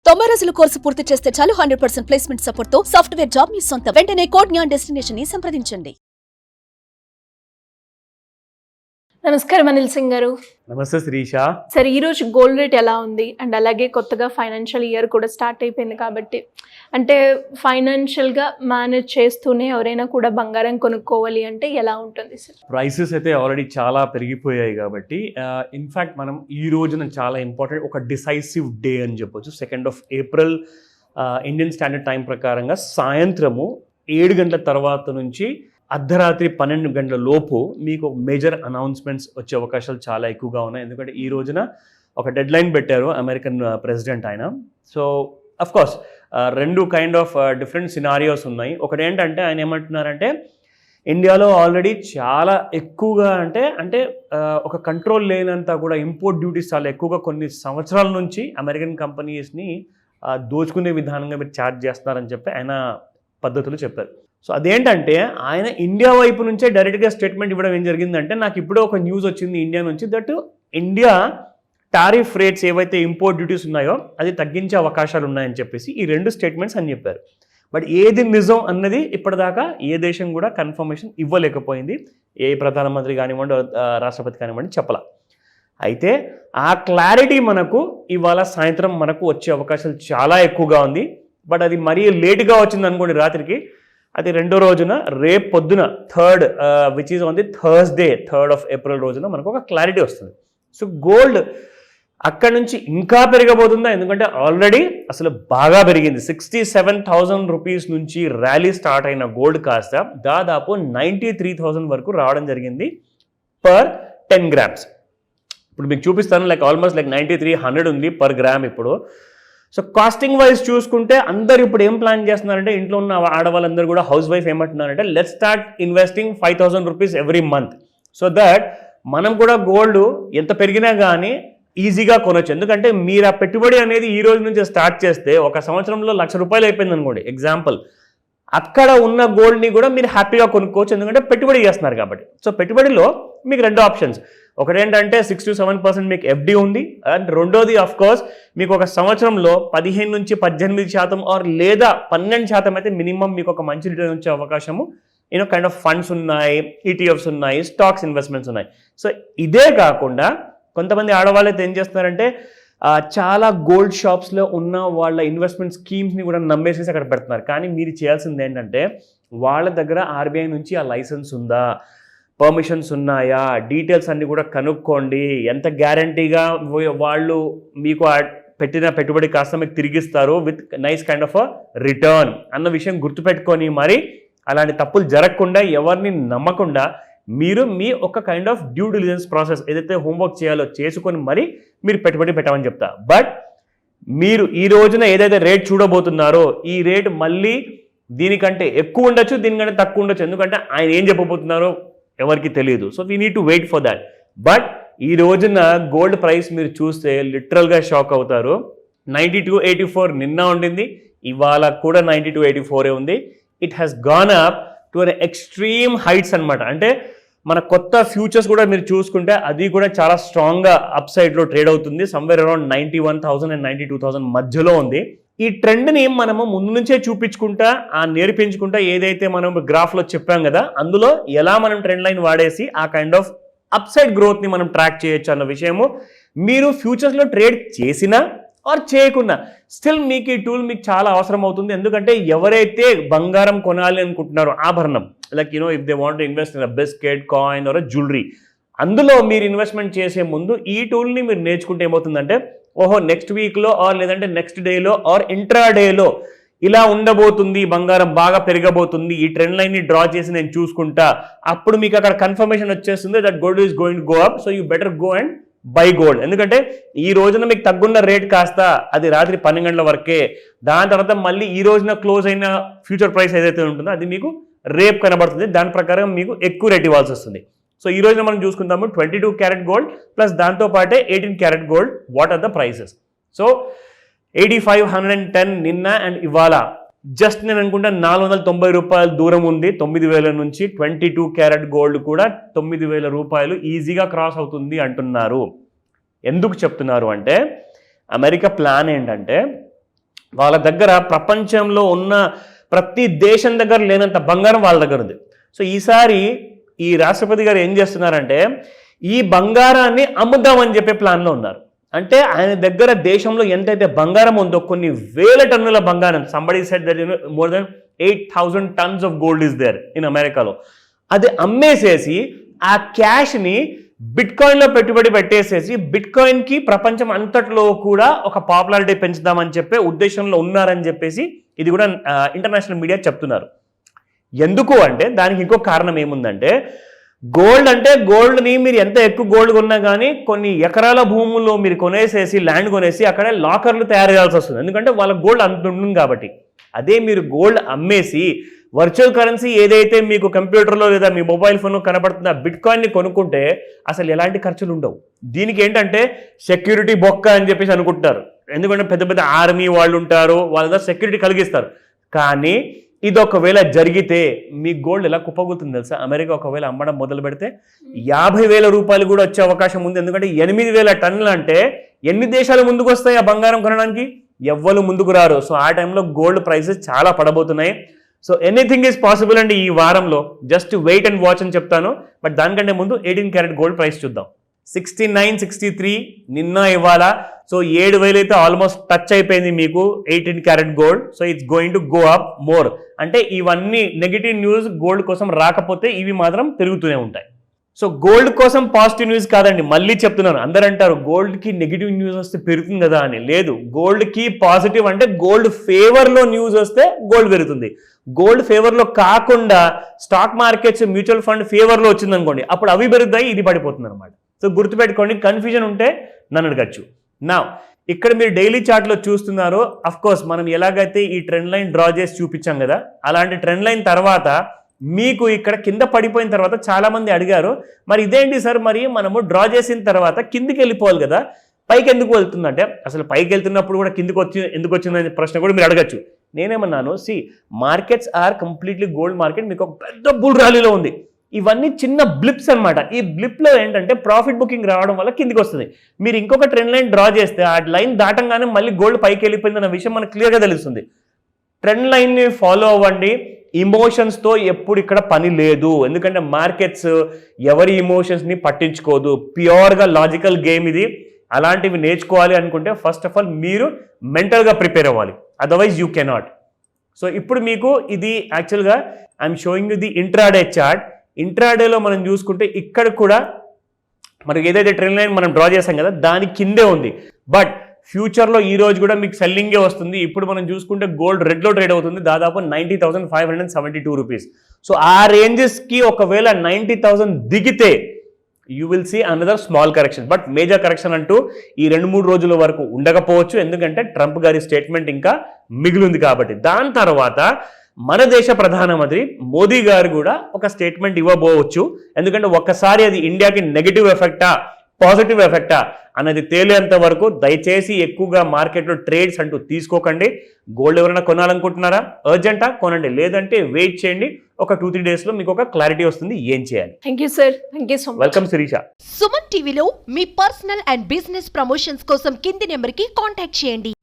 90 రోజుల కోర్సు పూర్తి చేస్తే చాలు 100% ప్లేస్మెంట్ సపోర్ట్ తో సాఫ్ట్వేర్ జాబ్ మీ సొంతం. వెంటనే కోడ్ జ్ఞాన్ డెస్టినేషన్ ని సంప్రదించండి. నమస్కారం అనిల్ సింగ్ గారు. నమస్తే శిరీష. సరే, ఈరోజు గోల్డ్ రేట్ ఎలా ఉంది? అండ్ అలాగే కొత్తగా ఫైనాన్షియల్ ఇయర్ కూడా స్టార్ట్ అయిపోయింది కాబట్టి, అంటే ఫైనాన్షియల్గా మేనేజ్ చేస్తూనే ఎవరైనా కూడా బంగారం కొనుక్కోవాలి అంటే ఎలా ఉంటుంది సార్? ప్రైసెస్ అయితే ఆల్రెడీ చాలా పెరిగిపోయాయి కాబట్టి ఇన్ఫ్యాక్ట్ మనం ఈ రోజున చాలా ఇంపార్టెంట్ ఒక డిసైసివ్ డే అని చెప్పొచ్చు. 2nd of April Indian standard time ప్రకారంగా సాయంత్రము 7 గంటల తర్వాత నుంచి అర్ధరాత్రి 12 గంటల లోపు మీకు మేజర్ అనౌన్స్మెంట్స్ వచ్చే అవకాశాలు చాలా ఎక్కువగా ఉన్నాయి. ఎందుకంటే ఈ రోజున ఒక డెడ్ లైన్ పెట్టారు అమెరికన్ ప్రెసిడెంట్ ఆయన. సో అఫ్కోర్స్ రెండు కైండ్ ఆఫ్ డిఫరెంట్ సినారియోస్ ఉన్నాయి. ఒకటి ఏంటంటే ఆయన ఏమంటున్నారంటే ఇండియాలో ఆల్రెడీ చాలా ఎక్కువగా అంటే ఒక కంట్రోల్ లేనంత కూడా ఇంపోర్ట్ డ్యూటీస్ చాలా ఎక్కువగా కొన్ని సంవత్సరాల నుంచి అమెరికన్ కంపెనీస్ని దోచుకునే విధానంగా మీరు ఛార్జ్ చేస్తున్నారని చెప్పి ఆయన పద్ధతులు చెప్పారు. సో అదేంటంటే ఆయన ఇండియా వైపు నుంచే డైరెక్ట్గా స్టేట్మెంట్ ఇవ్వడం ఏం జరిగిందంటే, నాకు ఇప్పుడే ఒక న్యూస్ వచ్చింది ఇండియా నుంచి, దట్ ఇండియా టారిఫ్ రేట్స్ ఏవైతే ఇంపోర్ట్ డ్యూటీస్ ఉన్నాయో అది తగ్గించే అవకాశాలు ఉన్నాయని చెప్పేసి ఈ రెండు స్టేట్మెంట్స్ అని చెప్పారు. బట్ ఏది నిజం అన్నది ఇప్పటిదాకా ఏ దేశం కూడా కన్ఫర్మేషన్ ఇవ్వలేకపోయింది. ఏ ప్రధానమంత్రి కానివ్వండి రాష్ట్రపతి కానివ్వండి చెప్పలా. అయితే ఆ క్లారిటీ మనకు ఇవాళ సాయంత్రం మనకు వచ్చే అవకాశాలు చాలా ఎక్కువగా ఉంది. బట్ అది మరీ లేట్గా వచ్చింది అనుకోండి రాత్రికి, అది రెండో రోజున రేపు పొద్దున which is on the Thursday 3rd of April రోజున మనకు ఒక క్లారిటీ వస్తుంది. సో గోల్డ్ అక్కడ నుంచి ఇంకా పెరగబోతుందా? ఎందుకంటే ఆల్రెడీ అసలు బాగా పెరిగింది. 67,000 రూపీస్ నుంచి ర్యాలీ స్టార్ట్ అయిన గోల్డ్ కాస్త దాదాపు 93,000 వరకు రావడం జరిగింది పర్ 10 grams. ఇప్పుడు మీకు చూపిస్తాను, ఆల్మోస్ట్ 9300 ఉంది పర్ గ్రామ్ ఇప్పుడు. సో కాస్టింగ్ వైజ్ చూసుకుంటే అందరు ఇప్పుడు ఏం ప్లాన్ చేస్తున్నారంటే, ఇంట్లో ఉన్న ఆడవాళ్ళందరూ కూడా హౌస్ వైఫ్ ఏమంటున్నారంటే, let's start investing 5,000 rupees every month, so that మనం కూడా గోల్డ్ ఎంత పెరిగినా కానీ ఈజీగా కొనొచ్చు. ఎందుకంటే మీరు ఆ పెట్టుబడి అనేది ఈ రోజు నుంచి స్టార్ట్ చేస్తే ఒక సంవత్సరంలో ₹1,00,000 అయిపోయింది అనుకోండి ఎగ్జాంపుల్, అక్కడ ఉన్న గోల్డ్ని కూడా మీరు హ్యాపీగా కొనుక్కోవచ్చు, ఎందుకంటే పెట్టుబడి చేస్తున్నారు కాబట్టి. సో పెట్టుబడిలో మీకు రెండు ఆప్షన్స్, ఒకటేంటంటే 6 to 7% మీకు ఎఫ్డి ఉంది, అండ్ రెండోది కోర్స్ మీకు ఒక సంవత్సరంలో 15 నుంచి 18% ఆర్ లేదా 12% అయితే మినిమం మీకు ఒక మంచి రిటర్న్ వచ్చే అవకాశము కైండ్ ఆఫ్ ఫండ్స్ ఉన్నాయి, ఈటీఎఫ్స్ ఉన్నాయి, స్టాక్స్ ఇన్వెస్ట్మెంట్స్ ఉన్నాయి. సో ఇదే కాకుండా కొంతమంది ఆడవాళ్ళు అయితే ఏం చేస్తున్నారంటే చాలా గోల్డ్ షాప్స్లో ఉన్న వాళ్ళ ఇన్వెస్ట్మెంట్ స్కీమ్స్ని కూడా నమ్మేసేసి అక్కడ పెడుతున్నారు. కానీ మీరు చేయాల్సింది ఏంటంటే, వాళ్ళ దగ్గర ఆర్బీఐ నుంచి ఆ లైసెన్స్ ఉందా, పర్మిషన్స్ ఉన్నాయా, డీటెయిల్స్ అన్నీ కూడా కనుక్కోండి. ఎంత గ్యారంటీగా వాళ్ళు మీకు పెట్టిన పెట్టుబడి కాస్త మీకు తిరిగిస్తారు with nice kind of return అన్న విషయం గుర్తుపెట్టుకొని, మరి అలాంటి తప్పులు జరగకుండా ఎవరిని నమ్మకుండా మీరు మీ ఒక kind of due diligence process ఏదైతే హోంవర్క్ చేయాలో చేసుకొని మరి మీరు పెట్టుబడి పెట్టమని చెప్తా. బట్ మీరు ఈ రోజున ఏదైతే రేట్ చూడబోతున్నారో ఈ రేట్ మళ్ళీ దీనికంటే ఎక్కువ ఉండొచ్చు, దీనికంటే తక్కువ ఉండొచ్చు. ఎందుకంటే ఆయన ఏం చెప్పబోతున్నారో ఎవరికి తెలియదు. So we need to wait for that. But ఈ రోజున గోల్డ్ ప్రైస్ మీరు చూస్తే లిటరల్గా షాక్ అవుతారు. 92.84 నిన్న ఉండింది, ఇవాళ కూడా 92.84 ఉంది. It has gone up to an extreme heights అనమాట. అంటే మన కొత్త ఫ్యూచర్స్ కూడా మీరు చూసుకుంటే అది కూడా చాలా స్ట్రాంగ్గా అప్ సైడ్లో ట్రేడ్ అవుతుంది. సమ్వేర్ అరౌండ్ 91,000 and 92,000 మధ్యలో ఉంది. ఈ ట్రెండ్ని మనము ముందు నుంచే చూపించుకుంటా నేర్పించుకుంటా ఏదైతే మనం గ్రాఫ్లో చెప్పాం కదా, అందులో ఎలా మనం ట్రెండ్ లైన్ వాడేసి ఆ కైండ్ ఆఫ్ అప్ సైడ్ గ్రోత్ని మనం ట్రాక్ చేయొచ్చు అన్న విషయము మీరు ఫ్యూచర్స్లో ట్రేడ్ చేసినా ఆర్ చేయకున్నా స్టిల్ మీకు ఈ టూల్ మీకు చాలా అవసరం అవుతుంది. ఎందుకంటే ఎవరైతే బంగారం కొనాలి అనుకుంటున్నారో ఆభరణం, if they want to invest in a biscuit, coin are jewellery, అందులో మీరు ఇన్వెస్ట్మెంట్ చేసే ముందు ఈ టూల్ని మీరు నేర్చుకుంటే ఏమవుతుందంటే, ఓహో నెక్స్ట్ వీక్లో ఆర్ లేదంటే నెక్స్ట్ డేలో ఆర్ ఇంట్రా డేలో ఇలా ఉండబోతుంది, బంగారం బాగా పెరగబోతుంది, ఈ ట్రెండ్ లైన్ని డ్రా చేసి నేను చూసుకుంటా, అప్పుడు మీకు అక్కడ కన్ఫర్మేషన్ వచ్చేస్తుంది that gold is going to go up, so you better go and buy gold. ఎందుకంటే ఈ రోజున మీకు తగ్గున్న రేట్ కాస్త అది రాత్రి 12 గంటల వరకే, దాని తర్వాత మళ్ళీ ఈ రోజున క్లోజ్ అయిన ఫ్యూచర్ ప్రైస్ ఏదైతే ఉంటుందో అది మీకు రేపు కనబడుతుంది, దాని ప్రకారం మీకు ఎక్కువ రేట్ ఇవ్వాల్సి వస్తుంది. సో ఈ రోజున మనం చూసుకుందాము 22 క్యారెట్ గోల్డ్ ప్లస్ దాంతో పాటే 18 carat gold. What are the prices? So 8510 నిన్న అండ్ ఇవాళ జస్ట్ నేను అనుకుంటా ₹490 దూరం ఉంది 9,000 నుంచి. 22 క్యారెట్ గోల్డ్ కూడా 9,000 రూపాయలు ఈజీగా క్రాస్ అవుతుంది అంటున్నారు. ఎందుకు చెప్తున్నారు అంటే, అమెరికా ప్లాన్ ఏంటంటే వాళ్ళ దగ్గర ప్రపంచంలో ఉన్న ప్రతి దేశం దగ్గర లేనంత బంగారం వాళ్ళ దగ్గర ఉంది. సో ఈసారి ఈ రాష్ట్రపతి గారు ఏం చేస్తున్నారంటే ఈ బంగారాన్ని అమ్ముదామని చెప్పే ప్లాన్లో ఉన్నారు. అంటే ఆయన దగ్గర దేశంలో ఎంతైతే బంగారం ఉందో కొన్ని వేల టన్నుల బంగారం, somebody said that more than 8,000 tons of gold is there in అమెరికాలో. అది అమ్మేసేసి ఆ క్యాష్ని బిట్కాయిన్లో పెట్టుబడి పెట్టేసేసి బిట్కాయిన్కి ప్రపంచం అంతట్లో కూడా ఒక పాపులారిటీ పెంచుదామని చెప్పే ఉద్దేశంలో ఉన్నారని చెప్పేసి ఇది కూడా ఇంటర్నేషనల్ మీడియా చెప్తున్నారు. ఎందుకు అంటే దానికి ఇంకో కారణం ఏముందంటే గోల్డ్ అంటే గోల్డ్ని మీరు ఎంత ఎక్కువ గోల్డ్ కొన్నా కానీ కొన్ని ఎకరాల భూముల్లో మీరు కొనేసేసి ల్యాండ్ కొనేసి అక్కడ లాకర్లు తయారు చేయాల్సి వస్తుంది. ఎందుకంటే వాళ్ళ గోల్డ్ అంత ఉంటుంది కాబట్టి. అదే మీరు గోల్డ్ అమ్మేసి వర్చువల్ కరెన్సీ ఏదైతే మీకు కంప్యూటర్లో లేదా మీ మొబైల్ ఫోన్లో కనబడుతుందో ఆ బిట్కాయిన్ని కొనుక్కుంటే అసలు ఎలాంటి ఖర్చులు ఉండవు. దీనికి ఏంటంటే సెక్యూరిటీ బొక్క అని చెప్పేసి అనుకుంటారు. ఎందుకంటే పెద్ద పెద్ద ఆర్మీ వాళ్ళు ఉంటారు, వాళ్ళ దగ్గర సెక్యూరిటీ కలిగిస్తారు. కానీ ఇది ఒకవేళ జరిగితే మీ గోల్డ్ ఎలా కుప్పగుతుంది తెలుసా? అమెరికా ఒకవేళ అమ్మడం మొదలు పెడితే 50,000 రూపాయలు కూడా వచ్చే అవకాశం ఉంది. ఎందుకంటే 8,000 టన్నులు అంటే ఎన్ని దేశాలు ముందుకు వస్తాయి ఆ బంగారం కొనడానికి? ఎవ్వరు ముందుకు రారు. సో ఆ టైంలో గోల్డ్ ప్రైసెస్ చాలా పడబోతున్నాయి. సో ఎనీథింగ్ ఈజ్ పాసిబుల్ అండి ఈ వారంలో. జస్ట్ వెయిట్ అండ్ వాచ్ అని చెప్తాను. బట్ దానికంటే ముందు 18 క్యారెట్ గోల్డ్ ప్రైస్ చూద్దాం. 69.63 నిన్న ఇవాళ. సో 7,000 అయితే ఆల్మోస్ట్ టచ్ అయిపోయింది మీకు 18 carat gold. So it's going to go up more. అంటే ఇవన్నీ నెగిటివ్ న్యూస్ గోల్డ్ కోసం రాకపోతే ఇవి మాత్రం పెరుగుతూనే ఉంటాయి. సో గోల్డ్ కోసం పాజిటివ్ న్యూస్ కాదండి, మళ్ళీ చెప్తున్నాను. అందరూ అంటారు గోల్డ్కి నెగిటివ్ న్యూస్ వస్తే పెరుగుతుంది కదా అని. లేదు, గోల్డ్కి పాజిటివ్ అంటే గోల్డ్ ఫేవర్లో న్యూస్ వస్తే గోల్డ్ పెరుగుతుంది. గోల్డ్ ఫేవర్లో కాకుండా స్టాక్ మార్కెట్స్ మ్యూచువల్ ఫండ్ ఫేవర్లో వచ్చింది అనుకోండి, అప్పుడు అవి పెరుగుతాయి, ఇది పడిపోతుంది అనమాట. సో గుర్తుపెట్టుకోండి, కన్ఫ్యూజన్ ఉంటే నన్ను అడగచ్చు. నా ఇక్కడ మీరు డైలీ చార్ట్లో చూస్తున్నారు. అఫ్ కోర్స్ మనం ఎలాగైతే ఈ ట్రెండ్ లైన్ డ్రా చేసి చూపించాం కదా, అలాంటి ట్రెండ్ లైన్ తర్వాత మీకు ఇక్కడ కింద పడిపోయిన తర్వాత చాలా మంది అడిగారు, మరి ఇదేంటి సార్, మరి మనము డ్రా చేసిన తర్వాత కిందికి వెళ్ళిపోవాలి కదా, పైకి ఎందుకు వెళ్తుందంటే, అసలు పైకి వెళ్తున్నప్పుడు కూడా కిందికి ఎందుకు వచ్చిందనే ప్రశ్న కూడా మీరు అడగచ్చు. నేనేమన్నాను, markets are completely gold market, మీకు ఒక పెద్ద బుల్ ర్యాలీలో ఉంది. ఇవన్నీ చిన్న బ్లిప్స్ అనమాట. ఈ బ్లిప్లో ఏంటంటే ప్రాఫిట్ బుకింగ్ రావడం వల్ల కిందికి వస్తుంది. మీరు ఇంకొక ట్రెండ్ లైన్ డ్రా చేస్తే ఆ లైన్ దాటంగానే మళ్ళీ గోల్డ్ పైకి వెళ్ళిపోయిందన్న విషయం మనకు క్లియర్గా తెలుస్తుంది. ట్రెండ్ లైన్ని ఫాలో అవ్వండి. ఇమోషన్స్తో ఎప్పుడు ఇక్కడ పని లేదు. ఎందుకంటే మార్కెట్స్ ఎవరి ఇమోషన్స్ని పట్టించుకోదు. ప్యూర్గా లాజికల్ గేమ్ ఇది. అలాంటివి నేర్చుకోవాలి అనుకుంటే ఫస్ట్ ఆఫ్ ఆల్ మీరు మెంటల్గా ప్రిపేర్ అవ్వాలి, అదర్వైజ్ యూ కెనాట్. సో ఇప్పుడు మీకు ఇది యాక్చువల్గా I'm showing you the intraday chart. ఇంట్రాడేలో మనం చూసుకుంటే ఇక్కడ కూడా మనకి ఏదైతే ట్రెండ్ లైన్ మనం డ్రా చేసాం కదా దాని కిందే ఉంది. బట్ ఫ్యూచర్లో ఈ రోజు కూడా మీకు సెల్లింగే వస్తుంది. ఇప్పుడు మనం చూసుకుంటే గోల్డ్ రెడ్లో ట్రేడ్ అవుతుంది దాదాపు 90,572 రూపీస్. సో ఆ రేంజెస్కి ఒకవేళ 90,000 దిగితే you will see another small correction. But major correction అంటూ ఈ 2-3 రోజుల వరకు ఉండకపోవచ్చు, ఎందుకంటే ట్రంప్ గారి స్టేట్మెంట్ ఇంకా మిగిలింది కాబట్టి. దాని తర్వాత మన దేశ ప్రధానమంత్రి మోదీ గారు కూడా ఒక స్టేట్మెంట్ ఇవ్వబోవచ్చు. ఎందుకంటే ఒక్కసారి అది ఇండియాకి నెగిటివ్ ఎఫెక్టా పాజిటివ్ ఎఫెక్టా అన్నది తేలేంత వరకు దయచేసి ఎక్కువగా మార్కెట్లో ట్రేడ్స్ అంటూ తీసుకోకండి. గోల్డ్ ఎవరైనా కొనాలనుకుంటున్నారా, అర్జెంటా కొనండి, లేదంటే వెయిట్ చేయండి. ఒక 2-3 డేస్లో మీకు ఒక క్లారిటీ వస్తుంది ఏం చేయాలి. Thank you sir, thank you so much. Welcome Shirisha. Suman టీవీలో మీ పర్సనల్ అండ్ బిజినెస్ ప్రమోషన్స్ కోసం కింది నెంబర్కి కాంటాక్ట్ చేయండి.